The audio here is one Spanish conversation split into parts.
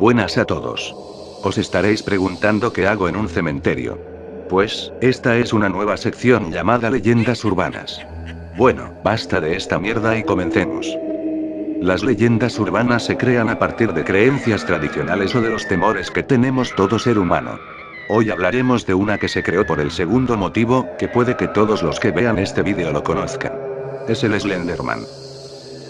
Buenas a todos. Os estaréis preguntando qué hago en un cementerio. Pues, esta es una nueva sección llamada Leyendas Urbanas. Bueno, basta de esta mierda y comencemos. Las leyendas urbanas se crean a partir de creencias tradicionales o de los temores que tenemos todo ser humano. Hoy hablaremos de una que se creó por el segundo motivo, que puede que todos los que vean este vídeo lo conozcan. Es el Slenderman.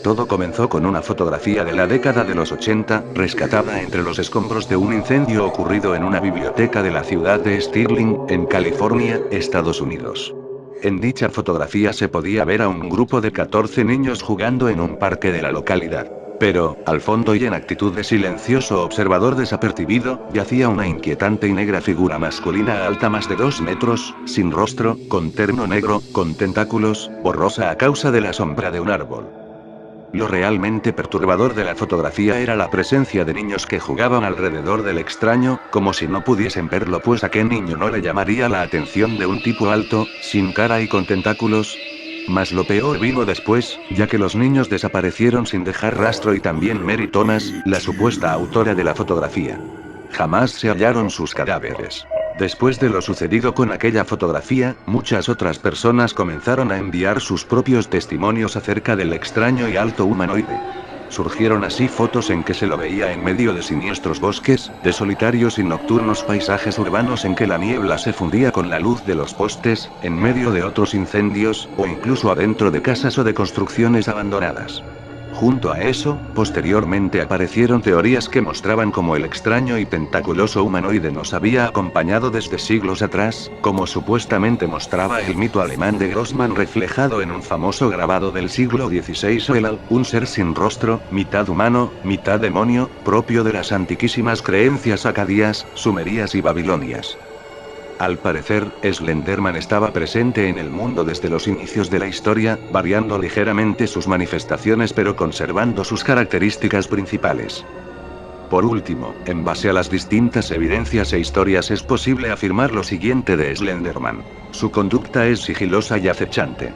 Todo comenzó con una fotografía de la década de los 80, rescatada entre los escombros de un incendio ocurrido en una biblioteca de la ciudad de Stirling, en California, Estados Unidos. En dicha fotografía se podía ver a un grupo de 14 niños jugando en un parque de la localidad. Pero, al fondo y en actitud de silencioso observador desapercibido, yacía una inquietante y negra figura masculina alta más de 2 metros, sin rostro, con terno negro, con tentáculos, borrosa a causa de la sombra de un árbol. Lo realmente perturbador de la fotografía era la presencia de niños que jugaban alrededor del extraño, como si no pudiesen verlo, pues a qué niño no le llamaría la atención de un tipo alto, sin cara y con tentáculos. Mas lo peor vino después, ya que los niños desaparecieron sin dejar rastro y también Mary Thomas, la supuesta autora de la fotografía. Jamás se hallaron sus cadáveres. Después de lo sucedido con aquella fotografía, muchas otras personas comenzaron a enviar sus propios testimonios acerca del extraño y alto humanoide. Surgieron así fotos en que se lo veía en medio de siniestros bosques, de solitarios y nocturnos paisajes urbanos en que la niebla se fundía con la luz de los postes, en medio de otros incendios, o incluso adentro de casas o de construcciones abandonadas. Junto a eso, posteriormente aparecieron teorías que mostraban cómo el extraño y tentaculoso humanoide nos había acompañado desde siglos atrás, como supuestamente mostraba el mito alemán de Grossman reflejado en un famoso grabado del siglo XVI o un ser sin rostro, mitad humano, mitad demonio, propio de las antiquísimas creencias acadias, sumerias y babilonias. Al parecer, Slenderman estaba presente en el mundo desde los inicios de la historia, variando ligeramente sus manifestaciones pero conservando sus características principales. Por último, en base a las distintas evidencias e historias es posible afirmar lo siguiente de Slenderman. Su conducta es sigilosa y acechante.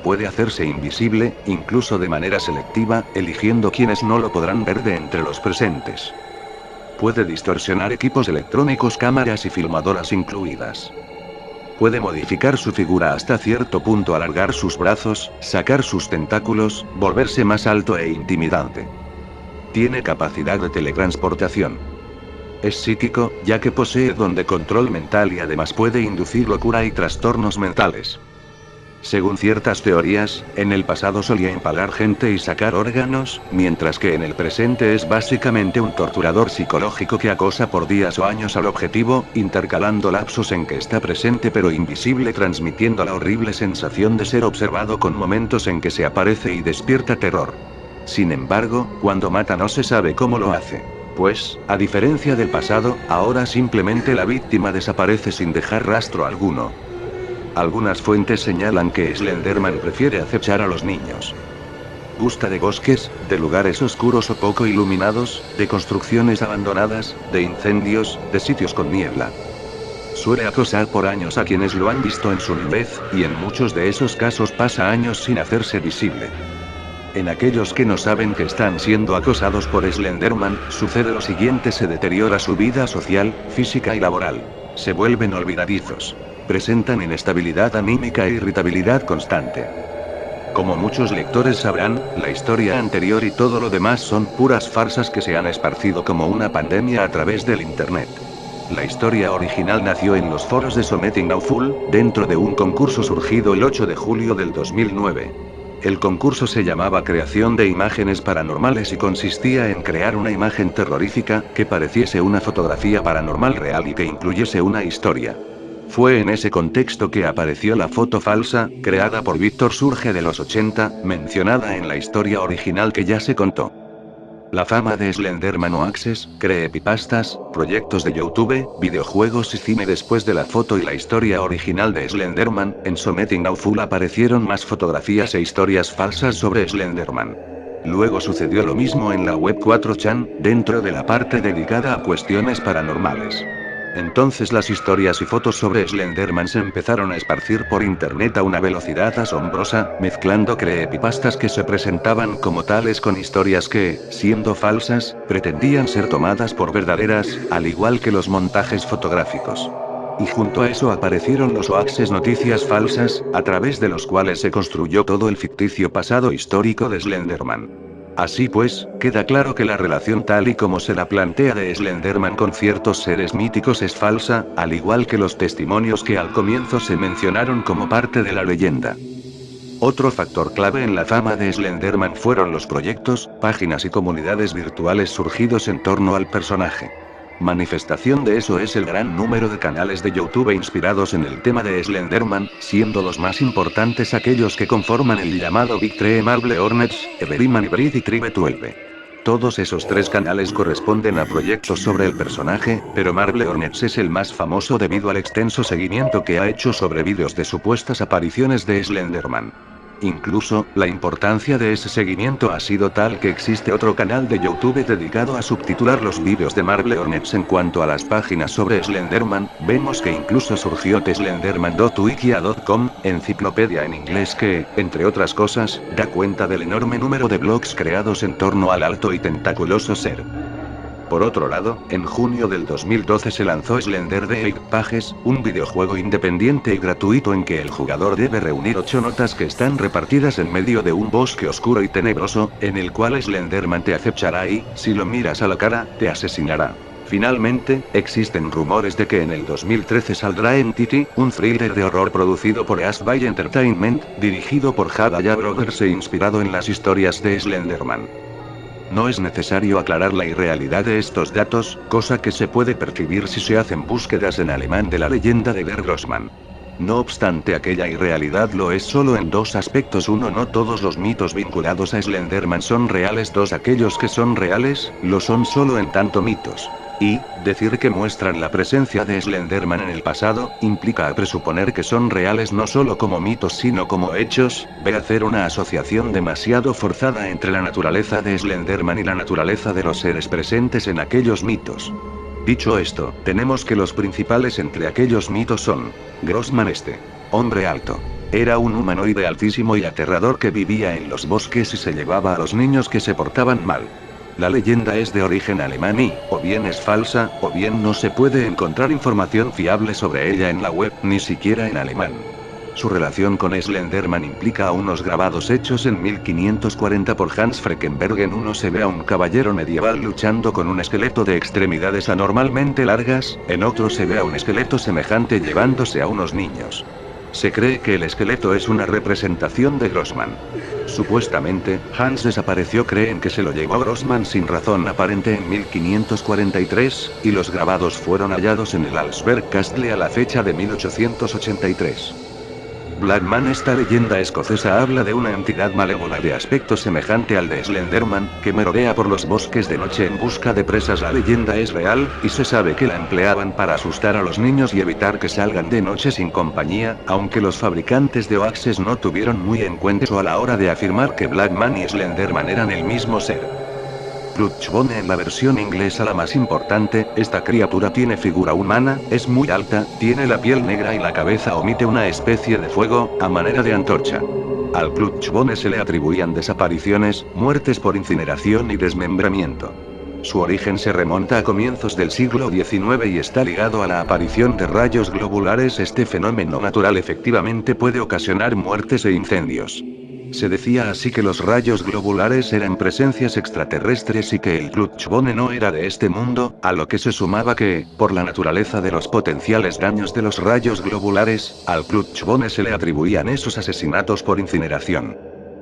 Puede hacerse invisible, incluso de manera selectiva, eligiendo quienes no lo podrán ver de entre los presentes. Puede distorsionar equipos electrónicos, cámaras y filmadoras incluidas. Puede modificar su figura hasta cierto punto, alargar sus brazos, sacar sus tentáculos, volverse más alto e intimidante. Tiene capacidad de teletransportación. Es psíquico, ya que posee don de control mental y además puede inducir locura y trastornos mentales. Según ciertas teorías, en el pasado solía empalar gente y sacar órganos, mientras que en el presente es básicamente un torturador psicológico que acosa por días o años al objetivo, intercalando lapsos en que está presente pero invisible, transmitiendo la horrible sensación de ser observado con momentos en que se aparece y despierta terror. Sin embargo, cuando mata no se sabe cómo lo hace. Pues, a diferencia del pasado, ahora simplemente la víctima desaparece sin dejar rastro alguno. Algunas fuentes señalan que Slenderman prefiere acechar a los niños. Gusta de bosques, de lugares oscuros o poco iluminados, de construcciones abandonadas, de incendios, de sitios con niebla. Suele acosar por años a quienes lo han visto en su niñez, y en muchos de esos casos pasa años sin hacerse visible. En aquellos que no saben que están siendo acosados por Slenderman, sucede lo siguiente: se deteriora su vida social, física y laboral. Se vuelven olvidadizos. Presentan inestabilidad anímica e irritabilidad constante. Como muchos lectores sabrán, la historia anterior y todo lo demás son puras farsas que se han esparcido como una pandemia a través del internet. La historia original nació en los foros de Something Awful, dentro de un concurso surgido el 8 de julio del 2009. El concurso se llamaba Creación de Imágenes Paranormales y consistía en crear una imagen terrorífica, que pareciese una fotografía paranormal real y que incluyese una historia. Fue en ese contexto que apareció la foto falsa, creada por Víctor Surge de los 80, mencionada en la historia original que ya se contó. La fama de Slenderman o Access, creepypastas, proyectos de YouTube, videojuegos y cine. Después de la foto y la historia original de Slenderman, en Something Awful aparecieron más fotografías e historias falsas sobre Slenderman. Luego sucedió lo mismo en la web 4chan, dentro de la parte dedicada a cuestiones paranormales. Entonces las historias y fotos sobre Slenderman se empezaron a esparcir por internet a una velocidad asombrosa, mezclando creepypastas que se presentaban como tales con historias que, siendo falsas, pretendían ser tomadas por verdaderas, al igual que los montajes fotográficos. Y junto a eso aparecieron los hoaxes, noticias falsas, a través de los cuales se construyó todo el ficticio pasado histórico de Slenderman. Así pues, queda claro que la relación tal y como se la plantea de Slenderman con ciertos seres míticos es falsa, al igual que los testimonios que al comienzo se mencionaron como parte de la leyenda. Otro factor clave en la fama de Slenderman fueron los proyectos, páginas y comunidades virtuales surgidos en torno al personaje. Manifestación de eso es el gran número de canales de YouTube inspirados en el tema de Slenderman, siendo los más importantes aquellos que conforman el llamado Big Tree: Marble Hornets, Everyman Hybrid y Tribe 12. Todos esos tres canales corresponden a proyectos sobre el personaje, pero Marble Hornets es el más famoso debido al extenso seguimiento que ha hecho sobre vídeos de supuestas apariciones de Slenderman. Incluso, la importancia de ese seguimiento ha sido tal que existe otro canal de YouTube dedicado a subtitular los vídeos de Marble Hornets. En cuanto a las páginas sobre Slenderman, vemos que incluso surgió slenderman.wikia.com, enciclopedia en inglés que, entre otras cosas, da cuenta del enorme número de blogs creados en torno al alto y tentaculoso ser. Por otro lado, en junio del 2012 se lanzó Slender The Eight Pages, un videojuego independiente y gratuito en que el jugador debe reunir 8 notas que están repartidas en medio de un bosque oscuro y tenebroso, en el cual Slenderman te acechará y, si lo miras a la cara, te asesinará. Finalmente, existen rumores de que en el 2013 saldrá Entity, un thriller de horror producido por Ash by Entertainment, dirigido por Hadaya Brothers e inspirado en las historias de Slenderman. No es necesario aclarar la irrealidad de estos datos, cosa que se puede percibir si se hacen búsquedas en alemán de la leyenda de Der Grossman. No obstante, aquella irrealidad lo es solo en dos aspectos. Uno, no todos los mitos vinculados a Slenderman son reales. Dos, aquellos que son reales, lo son solo en tanto mitos. Y, decir que muestran la presencia de Slenderman en el pasado, implica a presuponer que son reales no solo como mitos sino como hechos, ve hacer una asociación demasiado forzada entre la naturaleza de Slenderman y la naturaleza de los seres presentes en aquellos mitos. Dicho esto, tenemos que los principales entre aquellos mitos son: Grossman, hombre alto. Era un humanoide altísimo y aterrador que vivía en los bosques y se llevaba a los niños que se portaban mal. La leyenda es de origen alemán y, o bien es falsa, o bien no se puede encontrar información fiable sobre ella en la web, ni siquiera en alemán. Su relación con Slenderman implica a unos grabados hechos en 1540 por Hans Freckenberg. En uno se ve a un caballero medieval luchando con un esqueleto de extremidades anormalmente largas, en otro se ve a un esqueleto semejante llevándose a unos niños. Se cree que el esqueleto es una representación de Grossman. Supuestamente, Hans desapareció. Creen que se lo llevó Grossman sin razón aparente en 1543, y los grabados fueron hallados en el Alsberg Castle a la fecha de 1883. Blackman. Esta leyenda escocesa habla de una entidad malévola de aspecto semejante al de Slenderman, que merodea por los bosques de noche en busca de presas. La leyenda es real, y se sabe que la empleaban para asustar a los niños y evitar que salgan de noche sin compañía, aunque los fabricantes de hoaxes no tuvieron muy en cuenta eso a la hora de afirmar que Blackman y Slenderman eran el mismo ser. Clutchbone. En la versión inglesa la más importante, esta criatura tiene figura humana, es muy alta, tiene la piel negra y la cabeza emite una especie de fuego, a manera de antorcha. Al Clutchbone se le atribuían desapariciones, muertes por incineración y desmembramiento. Su origen se remonta a comienzos del siglo XIX y está ligado a la aparición de rayos globulares. Este fenómeno natural efectivamente puede ocasionar muertes e incendios. Se decía así que los rayos globulares eran presencias extraterrestres y que el Clutchbone no era de este mundo, a lo que se sumaba que, por la naturaleza de los potenciales daños de los rayos globulares, al Clutchbone se le atribuían esos asesinatos por incineración.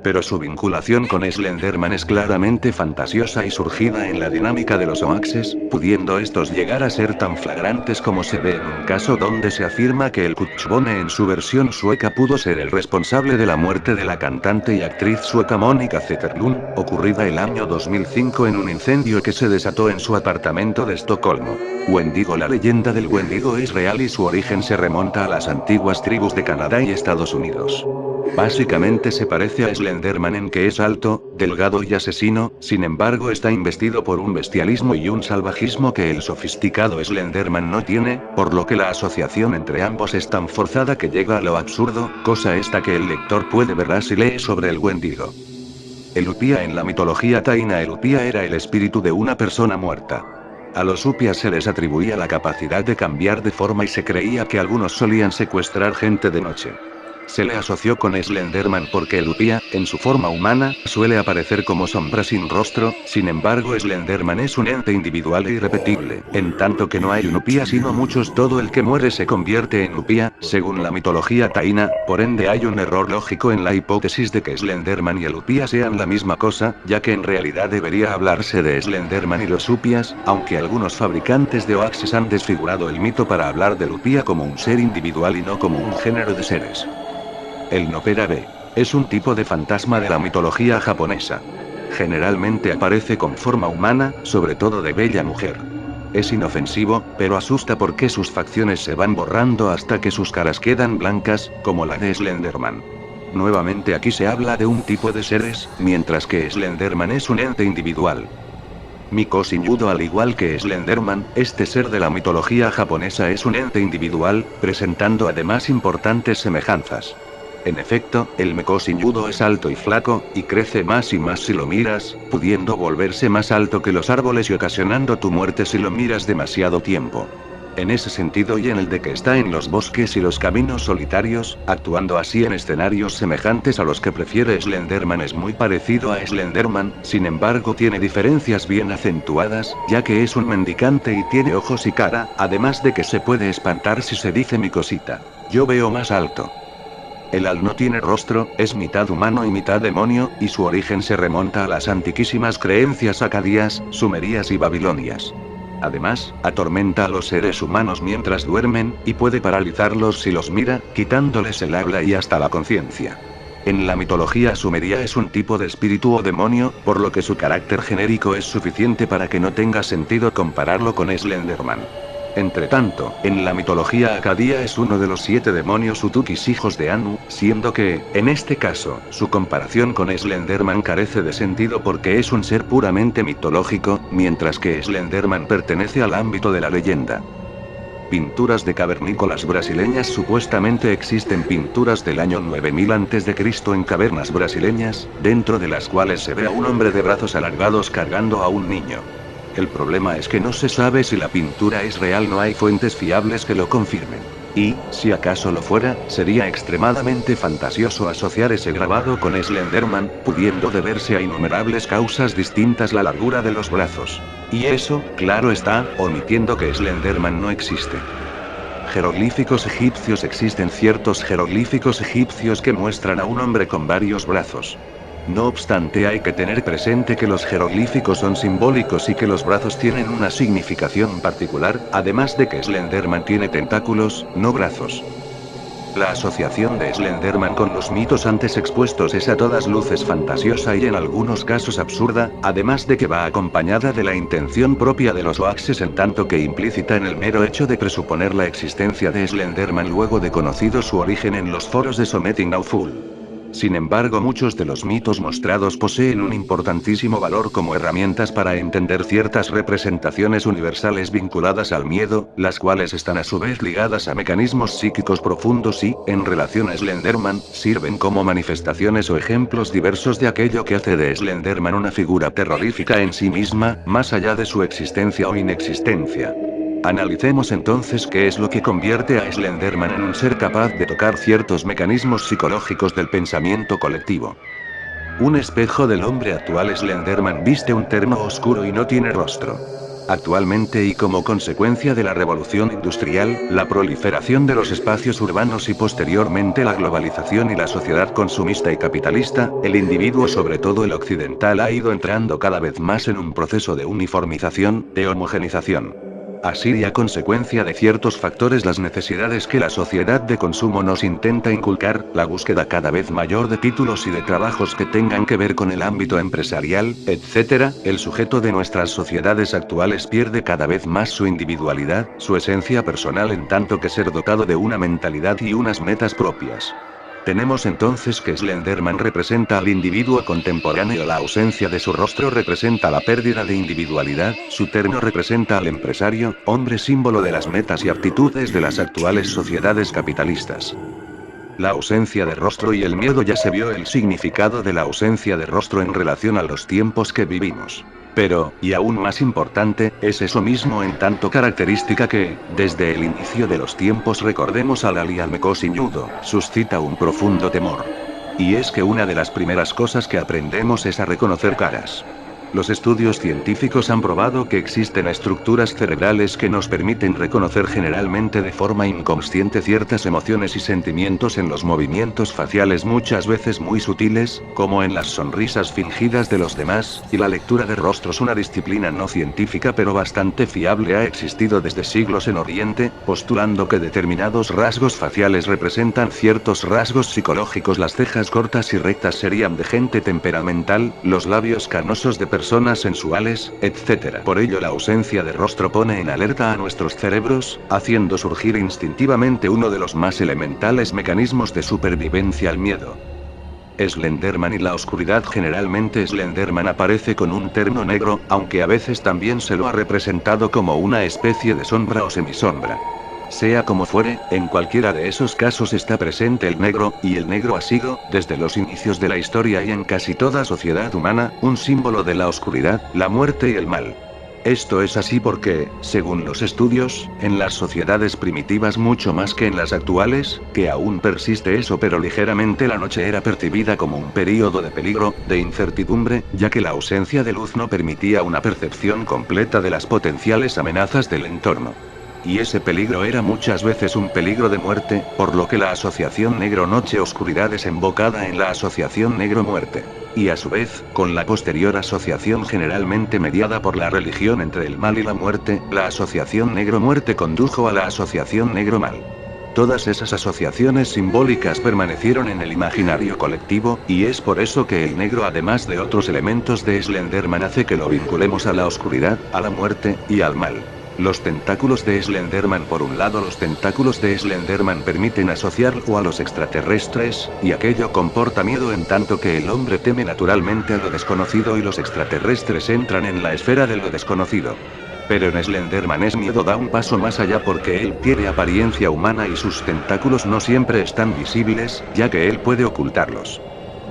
Pero su vinculación con Slenderman es claramente fantasiosa y surgida en la dinámica de los hoaxes, pudiendo estos llegar a ser tan flagrantes como se ve en un caso donde se afirma que el Clutchbone en su versión sueca pudo ser el responsable de la muerte de la cantante y actriz sueca Monica Zetterlund, ocurrida el año 2005 en un incendio que se desató en su apartamento de Estocolmo. Wendigo. La leyenda del Wendigo es real y su origen se remonta a las antiguas tribus de Canadá y Estados Unidos. Básicamente se parece a Slenderman en que es alto, delgado y asesino, sin embargo está investido por un bestialismo y un salvajismo que el sofisticado Slenderman no tiene, por lo que la asociación entre ambos es tan forzada que llega a lo absurdo, cosa esta que el lector puede ver si lee sobre el Wendigo. El Upia en la mitología taína. El Upia era el espíritu de una persona muerta. A los Upias se les atribuía la capacidad de cambiar de forma y se creía que algunos solían secuestrar gente de noche. Se le asoció con Slenderman porque el Upia, en su forma humana, suele aparecer como sombra sin rostro, sin embargo Slenderman es un ente individual e irrepetible, en tanto que no hay un Upia sino muchos. Todo el que muere se convierte en Upia, según la mitología taína, por ende hay un error lógico en la hipótesis de que Slenderman y el Upia sean la misma cosa, ya que en realidad debería hablarse de Slenderman y los Upias, aunque algunos fabricantes de Oaxes han desfigurado el mito para hablar del Upia como un ser individual y no como un género de seres. El Nopera-be es un tipo de fantasma de la mitología japonesa. Generalmente aparece con forma humana, sobre todo de bella mujer. Es inofensivo, pero asusta porque sus facciones se van borrando hasta que sus caras quedan blancas, como la de Slenderman. Nuevamente aquí se habla de un tipo de seres, mientras que Slenderman es un ente individual. Miko Shin-yudo. Al igual que Slenderman, este ser de la mitología japonesa es un ente individual, presentando además importantes semejanzas. En efecto, el Miko Shin-yudo es alto y flaco, y crece más y más si lo miras, pudiendo volverse más alto que los árboles y ocasionando tu muerte si lo miras demasiado tiempo. En ese sentido y en el de que está en los bosques y los caminos solitarios, actuando así en escenarios semejantes a los que prefiere Slenderman, es muy parecido a Slenderman, sin embargo tiene diferencias bien acentuadas, ya que es un mendicante y tiene ojos y cara, además de que se puede espantar si se dice mi cosita. Yo veo más alto. El Al no tiene rostro, es mitad humano y mitad demonio, y su origen se remonta a las antiquísimas creencias acadias, sumerias y babilonias. Además, atormenta a los seres humanos mientras duermen, y puede paralizarlos si los mira, quitándoles el habla y hasta la conciencia. En la mitología sumeria es un tipo de espíritu o demonio, por lo que su carácter genérico es suficiente para que no tenga sentido compararlo con Slenderman. Entretanto, en la mitología acadia es uno de los 7 demonios Utukis, hijos de Anu, siendo que, en este caso, su comparación con Slenderman carece de sentido porque es un ser puramente mitológico, mientras que Slenderman pertenece al ámbito de la leyenda. Pinturas de cavernícolas brasileñas. Supuestamente existen pinturas del año 9000 a.C. en cavernas brasileñas, dentro de las cuales se ve a un hombre de brazos alargados cargando a un niño. El problema es que no se sabe si la pintura es real, no hay fuentes fiables que lo confirmen. Y, si acaso lo fuera, sería extremadamente fantasioso asociar ese grabado con Slenderman, pudiendo deberse a innumerables causas distintas la largura de los brazos. Y eso, claro está, omitiendo que Slenderman no existe. Jeroglíficos egipcios. Existen ciertos jeroglíficos egipcios que muestran a un hombre con varios brazos. No obstante, hay que tener presente que los jeroglíficos son simbólicos y que los brazos tienen una significación particular, además de que Slenderman tiene tentáculos, no brazos. La asociación de Slenderman con los mitos antes expuestos es a todas luces fantasiosa y en algunos casos absurda, además de que va acompañada de la intención propia de los Oaxes, en tanto que implícita en el mero hecho de presuponer la existencia de Slenderman luego de conocido su origen en los foros de Something Awful. Sin embargo, muchos de los mitos mostrados poseen un importantísimo valor como herramientas para entender ciertas representaciones universales vinculadas al miedo, las cuales están a su vez ligadas a mecanismos psíquicos profundos y, en relación a Slenderman, sirven como manifestaciones o ejemplos diversos de aquello que hace de Slenderman una figura terrorífica en sí misma, más allá de su existencia o inexistencia. Analicemos entonces qué es lo que convierte a Slenderman en un ser capaz de tocar ciertos mecanismos psicológicos del pensamiento colectivo. Un espejo del hombre actual. Slenderman viste un terno oscuro y no tiene rostro. Actualmente, y como consecuencia de la revolución industrial, la proliferación de los espacios urbanos y posteriormente la globalización y la sociedad consumista y capitalista, el individuo, sobre todo el occidental, ha ido entrando cada vez más en un proceso de uniformización, de homogenización. Así, y a consecuencia de ciertos factores, las necesidades que la sociedad de consumo nos intenta inculcar, la búsqueda cada vez mayor de títulos y de trabajos que tengan que ver con el ámbito empresarial, etc., el sujeto de nuestras sociedades actuales pierde cada vez más su individualidad, su esencia personal, en tanto que ser dotado de una mentalidad y unas metas propias. Tenemos entonces que Slenderman representa al individuo contemporáneo, la ausencia de su rostro representa la pérdida de individualidad, su terno representa al empresario, hombre símbolo de las metas y aptitudes de las actuales sociedades capitalistas. La ausencia de rostro y el miedo. Ya se vio el significado de la ausencia de rostro en relación a los tiempos que vivimos. Pero, y aún más importante, es eso mismo en tanto característica que, desde el inicio de los tiempos recordemos al aliamecosilludo, suscita un profundo temor. Y es que una de las primeras cosas que aprendemos es a reconocer caras. Los estudios científicos han probado que existen estructuras cerebrales que nos permiten reconocer generalmente de forma inconsciente ciertas emociones y sentimientos en los movimientos faciales, muchas veces muy sutiles, como en las sonrisas fingidas de los demás, y la lectura de rostros. Una disciplina no científica pero bastante fiable ha existido desde siglos en Oriente, postulando que determinados rasgos faciales representan ciertos rasgos psicológicos. Las cejas cortas y rectas serían de gente temperamental, los labios canosos de personas sensuales, etc. Por ello la ausencia de rostro pone en alerta a nuestros cerebros, haciendo surgir instintivamente uno de los más elementales mecanismos de supervivencia: el miedo. Slenderman y la oscuridad. Generalmente Slenderman aparece con un terno negro, aunque a veces también se lo ha representado como una especie de sombra o semisombra. Sea como fuere, en cualquiera de esos casos está presente el negro, y el negro ha sido, desde los inicios de la historia y en casi toda sociedad humana, un símbolo de la oscuridad, la muerte y el mal. Esto es así porque, según los estudios, en las sociedades primitivas mucho más que en las actuales, que aún persiste eso, pero ligeramente, la noche era percibida como un período de peligro, de incertidumbre, ya que la ausencia de luz no permitía una percepción completa de las potenciales amenazas del entorno. Y ese peligro era muchas veces un peligro de muerte, por lo que la asociación negro-noche-oscuridad desembocada en la asociación negro-muerte. Y a su vez, con la posterior asociación generalmente mediada por la religión entre el mal y la muerte, la asociación negro-muerte condujo a la asociación negro-mal. Todas esas asociaciones simbólicas permanecieron en el imaginario colectivo, y es por eso que el negro, además de otros elementos de Slenderman, hace que lo vinculemos a la oscuridad, a la muerte, y al mal. Los tentáculos de Slenderman. Por un lado, los tentáculos de Slenderman permiten asociarlo a los extraterrestres, y aquello comporta miedo en tanto que el hombre teme naturalmente a lo desconocido y los extraterrestres entran en la esfera de lo desconocido. Pero en Slenderman es miedo da un paso más allá porque él tiene apariencia humana y sus tentáculos no siempre están visibles, ya que él puede ocultarlos.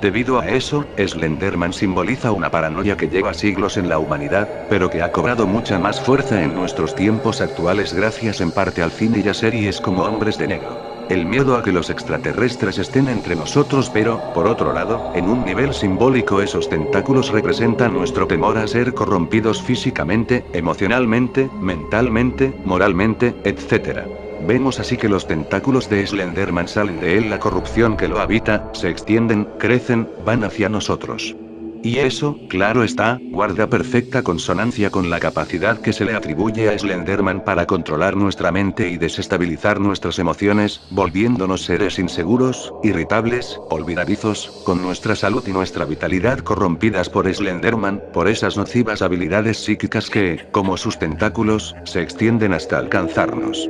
Debido a eso, Slenderman simboliza una paranoia que lleva siglos en la humanidad, pero que ha cobrado mucha más fuerza en nuestros tiempos actuales gracias en parte al cine y a series como Hombres de Negro. El miedo a que los extraterrestres estén entre nosotros, pero, por otro lado, en un nivel simbólico esos tentáculos representan nuestro temor a ser corrompidos físicamente, emocionalmente, mentalmente, moralmente, etc. Vemos así que los tentáculos de Slenderman salen de él, la corrupción que lo habita, se extienden, crecen, van hacia nosotros. Y eso, claro está, guarda perfecta consonancia con la capacidad que se le atribuye a Slenderman para controlar nuestra mente y desestabilizar nuestras emociones, volviéndonos seres inseguros, irritables, olvidadizos, con nuestra salud y nuestra vitalidad corrompidas por Slenderman, por esas nocivas habilidades psíquicas que, como sus tentáculos, se extienden hasta alcanzarnos.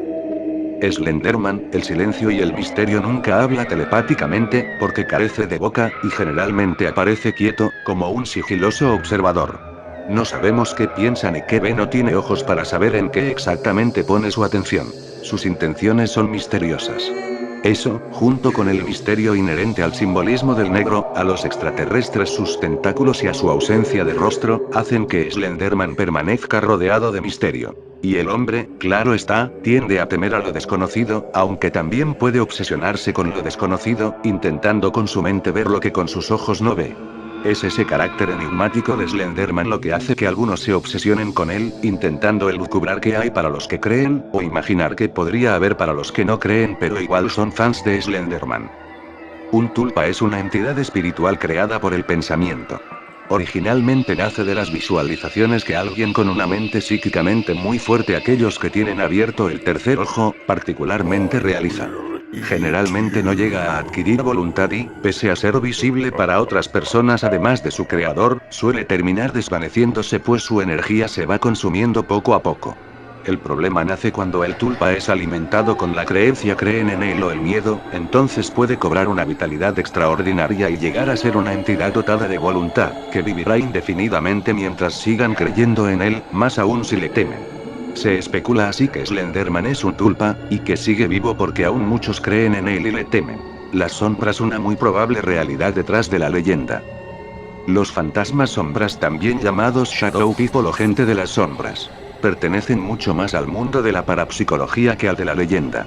Slenderman, el silencio y el misterio. Nunca habla telepáticamente, porque carece de boca, y generalmente aparece quieto, como un sigiloso observador. No sabemos qué piensa ni qué ve, no tiene ojos para saber en qué exactamente pone su atención. Sus intenciones son misteriosas. Eso, junto con el misterio inherente al simbolismo del negro, a los extraterrestres, sus tentáculos y a su ausencia de rostro, hacen que Slenderman permanezca rodeado de misterio. Y el hombre, claro está, tiende a temer a lo desconocido, aunque también puede obsesionarse con lo desconocido, intentando con su mente ver lo que con sus ojos no ve. Es ese carácter enigmático de Slenderman lo que hace que algunos se obsesionen con él, intentando elucubrar qué hay para los que creen, o imaginar qué podría haber para los que no creen, pero igual son fans de Slenderman. Un tulpa es una entidad espiritual creada por el pensamiento. Originalmente nace de las visualizaciones que alguien con una mente psíquicamente muy fuerte, aquellos que tienen abierto el tercer ojo, particularmente realiza. Generalmente no llega a adquirir voluntad y, pese a ser visible para otras personas además de su creador, suele terminar desvaneciéndose pues su energía se va consumiendo poco a poco. El problema nace cuando el tulpa es alimentado con la creencia creen en él o el miedo, entonces puede cobrar una vitalidad extraordinaria y llegar a ser una entidad dotada de voluntad, que vivirá indefinidamente mientras sigan creyendo en él, más aún si le temen. Se especula así que Slenderman es un tulpa, y que sigue vivo porque aún muchos creen en él y le temen. Las sombras, una muy probable realidad detrás de la leyenda. Los fantasmas sombras, también llamados Shadow People o gente de las sombras, pertenecen mucho más al mundo de la parapsicología que al de la leyenda.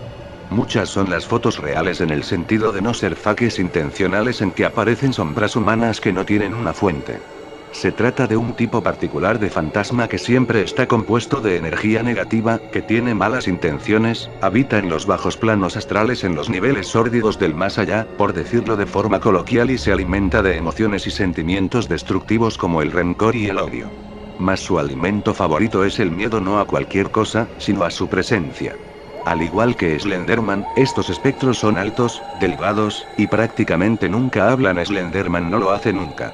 Muchas son las fotos reales en el sentido de no ser fakes intencionales en que aparecen sombras humanas que no tienen una fuente. Se trata de un tipo particular de fantasma que siempre está compuesto de energía negativa, que tiene malas intenciones, habita en los bajos planos astrales en los niveles sórdidos del más allá, por decirlo de forma coloquial, y se alimenta de emociones y sentimientos destructivos como el rencor y el odio. Mas su alimento favorito es el miedo, no a cualquier cosa, sino a su presencia. Al igual que Slenderman, estos espectros son altos, delgados, y prácticamente nunca hablan. Slenderman no lo hace nunca.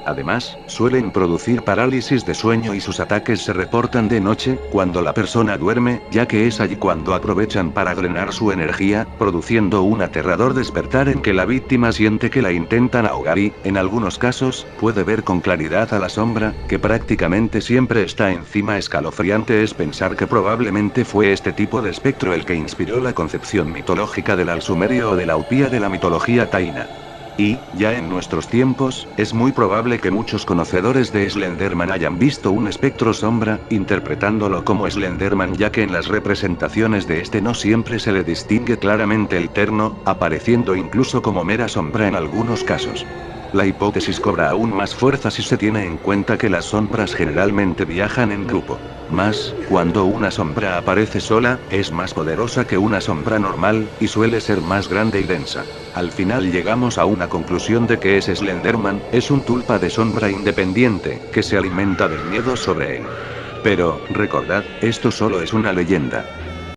Además, suelen producir parálisis de sueño y sus ataques se reportan de noche, cuando la persona duerme, ya que es allí cuando aprovechan para drenar su energía, produciendo un aterrador despertar en que la víctima siente que la intentan ahogar y, en algunos casos, puede ver con claridad a la sombra, que prácticamente siempre está encima. Escalofriante es pensar que probablemente fue este tipo de espectro el que inspiró la concepción mitológica del Al-Sumerio o de la Upía de la mitología taína. Y, ya en nuestros tiempos, es muy probable que muchos conocedores de Slenderman hayan visto un espectro sombra, interpretándolo como Slenderman, ya que en las representaciones de este no siempre se le distingue claramente el terno, apareciendo incluso como mera sombra en algunos casos. La hipótesis cobra aún más fuerza si se tiene en cuenta que las sombras generalmente viajan en grupo. Mas, cuando una sombra aparece sola, es más poderosa que una sombra normal, y suele ser más grande y densa. Al final llegamos a una conclusión de que ese Slenderman es un tulpa de sombra independiente, que se alimenta del miedo sobre él. Pero, recordad, esto solo es una leyenda.